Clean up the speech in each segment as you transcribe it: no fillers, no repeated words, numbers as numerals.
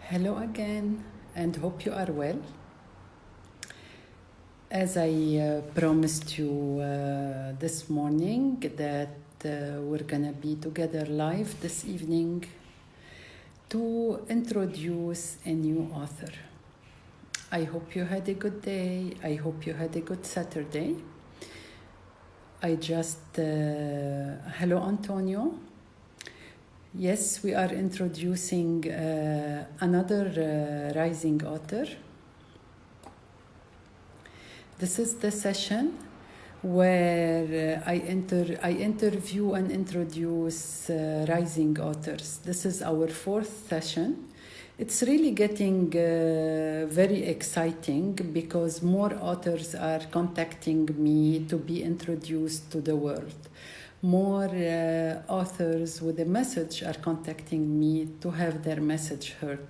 Hello again, and hope you are well. As I promised you this morning that we're gonna be together live this evening to introduce a new author. I hope you had a good day. I hope you had a good Saturday. Hello Antonio. Yes, we are introducing another rising author. This is the session where I interview and introduce rising authors. This is our fourth session. It's really getting very exciting because more authors are contacting me to be introduced to the world. More authors with a message are contacting me to have their message heard.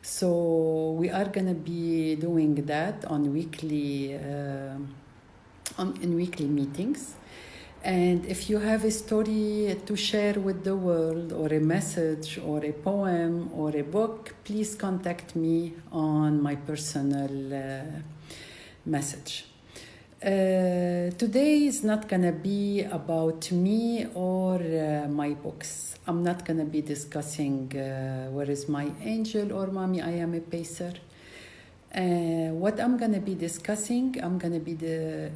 So we are going to be doing that on weekly meetings. And if you have a story to share with the world, or a message, or a poem, or a book, please contact me on my personal message. Today is not gonna be about me or my books. I'm not gonna be discussing where is my angel or mommy, I am a pacer. What I'm gonna be discussing,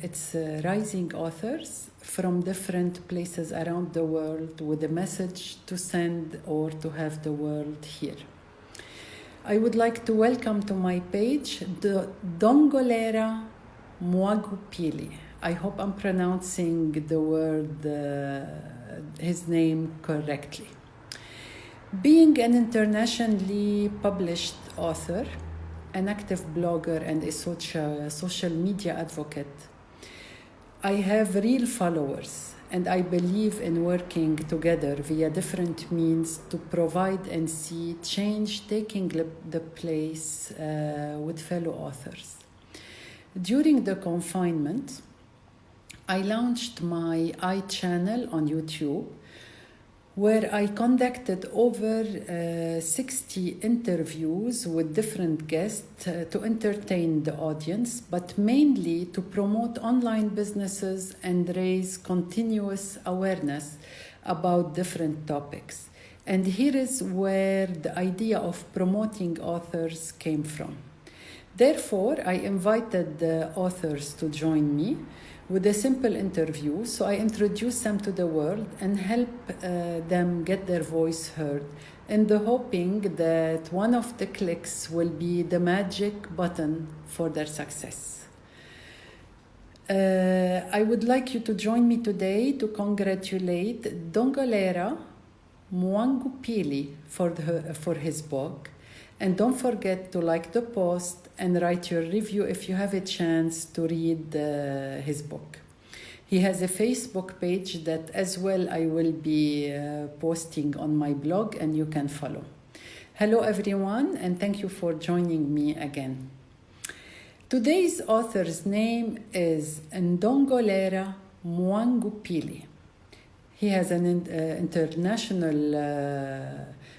it's rising authors from different places around the world with a message to send or to have the world hear. I would like to welcome to my page the Ndongolera Mwangupili. I hope I'm pronouncing the word, his name correctly. Being an internationally published author, an active blogger, and a social media advocate, I have real followers, and I believe in working together via different means to provide and see change taking the place with fellow authors. During the confinement, I launched my channel on YouTube, where I conducted over 60 interviews with different guests to entertain the audience, but mainly to promote online businesses and raise continuous awareness about different topics. And here is where the idea of promoting authors came from. Therefore, I invited the authors to join me with a simple interview, so I introduce them to the world and help them get their voice heard, in the hoping that one of the clicks will be the magic button for their success. I would like you to join me today to congratulate Ndongolera Mwangupili for his book. And don't forget to like the post and write your review if you have a chance to read his book. He has a Facebook page that as well I will be posting on my blog, and you can follow. Hello everyone, and thank you for joining me again. Today's author's name is Ndongolera Mwangupili. He has an international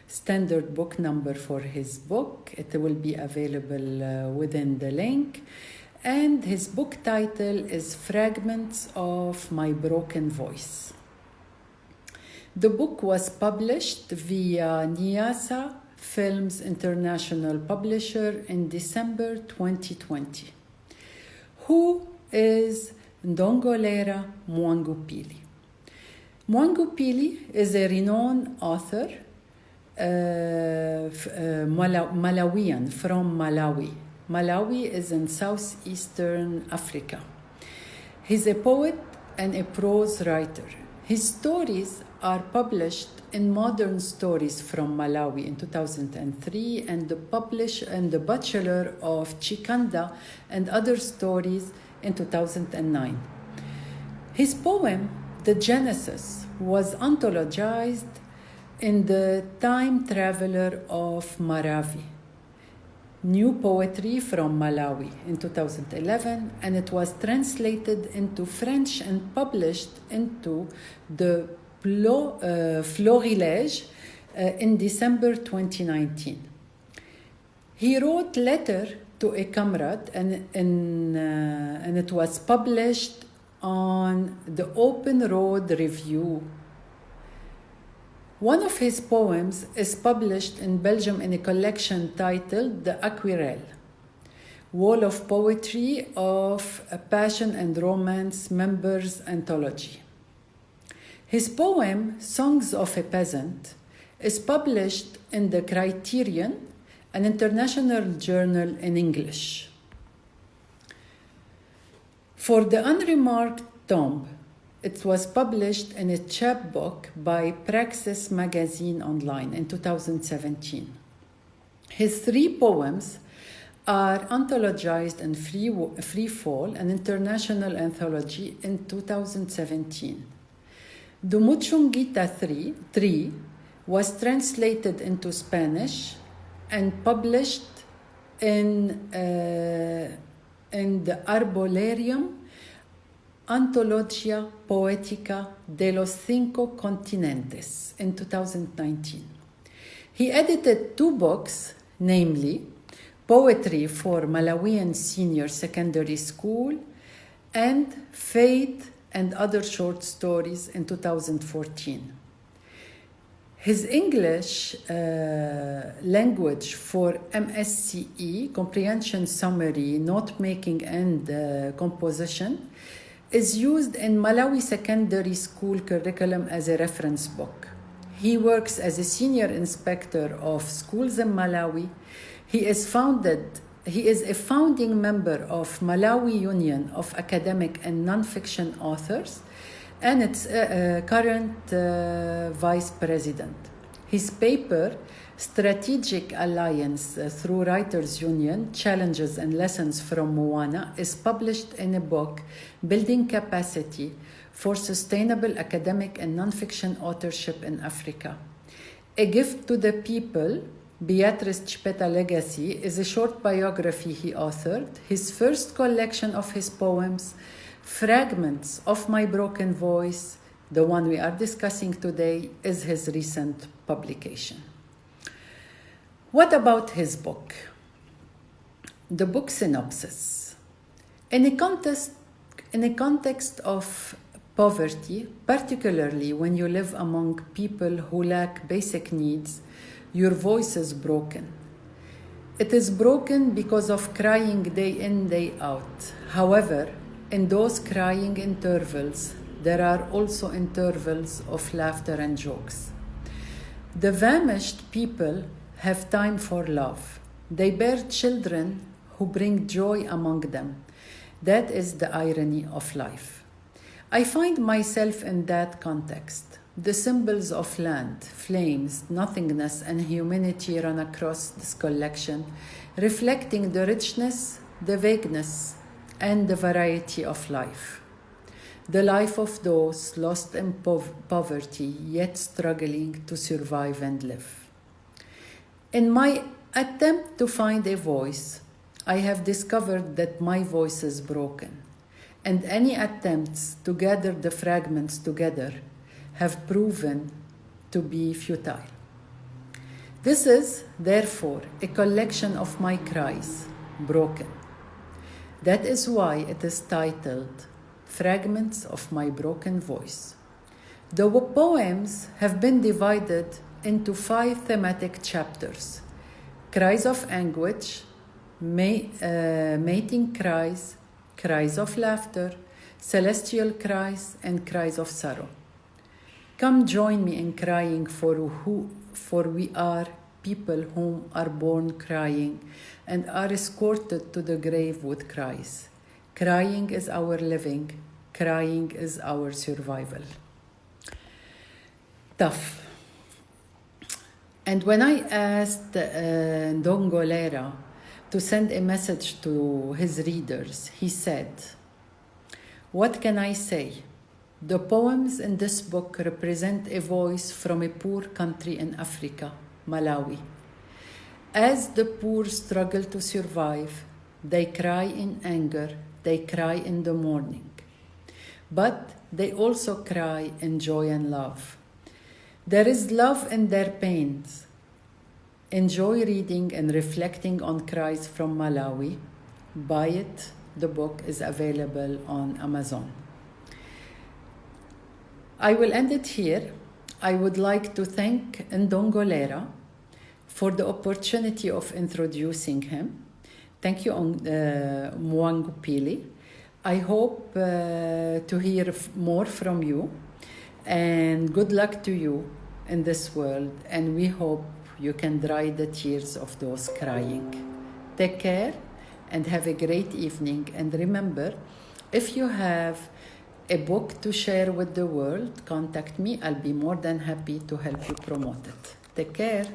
standard book number for his book. It will be available within the link. And his book title is Fragments of My Broken Voice. The book was published via NYASA Films International publisher in December 2020. Who is Ndongolera Mwangupili? Mwangupili is a renowned author, Malawian, from Malawi. Malawi is in southeastern Africa. He's a poet and a prose writer. His stories are published in Modern Stories from Malawi in 2003 and the Bachelor of Chikanda and Other Stories in 2009. His poem, The Genesis, was anthologized in The Time Traveler of Maravi, New Poetry from Malawi in 2011, and it was translated into French and published into the Florilège in December 2019. He wrote letter to a comrade, and it was published on the Open Road Review. One of his poems is published in Belgium in a collection titled The Aquarelle, Wall of Poetry of Passion and Romance Members Anthology. His poem, Songs of a Peasant, is published in the Criterion, an international journal in English. For the unremarked tomb, it was published in a chapbook by Praxis Magazine Online in 2017. His 3 poems are anthologized in Free Fall, an international anthology, in 2017. Dumuchungita 3 was translated into Spanish and published in the Arbolarium Antologia Poetica de los 5 Continentes in 2019. He edited 2 books, namely Poetry for Malawian Senior Secondary School and Faith and Other Short Stories in 2014. His English language for MSCE, Comprehension Summary, Note-Making and Composition, is used in Malawi Secondary School curriculum as a reference book. He works as a senior inspector of schools in Malawi. He is a founding member of Malawi Union of Academic and Non-Fiction Authors and its current vice president. His paper, Strategic Alliance Through Writers' Union, Challenges and Lessons from Moana, is published in a book, Building Capacity for Sustainable Academic and Non-Fiction Authorship in Africa. A Gift to the People, Beatrice Chipeta Legacy, is a short biography he authored. His first collection of his poems, Fragments of My Broken Voice, the one we are discussing today, is his recent publication. What about his book? The book synopsis. In a context of poverty, particularly when you live among people who lack basic needs, your voice is broken. It is broken because of crying day in, day out. However, in those crying intervals, there are also intervals of laughter and jokes. The famished people have time for love. They bear children who bring joy among them. That is the irony of life. I find myself in that context. The symbols of land, flames, nothingness, and humanity run across this collection, reflecting the richness, the vagueness, and the variety of life. The life of those lost in poverty, yet struggling to survive and live. In my attempt to find a voice, I have discovered that my voice is broken, and any attempts to gather the fragments together have proven to be futile. This is, therefore, a collection of my cries, broken. That is why it is titled Fragments of My Broken Voice. The poems have been divided into 5 thematic chapters: cries of anguish, mating cries, cries of laughter, celestial cries, and cries of sorrow. Come join me in crying for we are people whom are born crying and are escorted to the grave with cries. Crying is our living, crying is our survival. Tough. And when I asked Ndongolera to send a message to his readers, he said, "What can I say? The poems in this book represent a voice from a poor country in Africa, Malawi. As the poor struggle to survive, they cry in anger, they cry in the morning. But they also cry in joy and love. There is love in their pains. Enjoy reading and reflecting on Cries from Malawi. Buy it. The book is available on Amazon. I will end it here. I would like to thank Ndongolera for the opportunity of introducing him. Thank you, Mwangupili. I hope to hear more from you, and good luck to you in this world, and we hope you can dry the tears of those crying. Take care and have a great evening, and remember, if you have a book to share with the world, contact me. I'll be more than happy to help you promote it. Take care.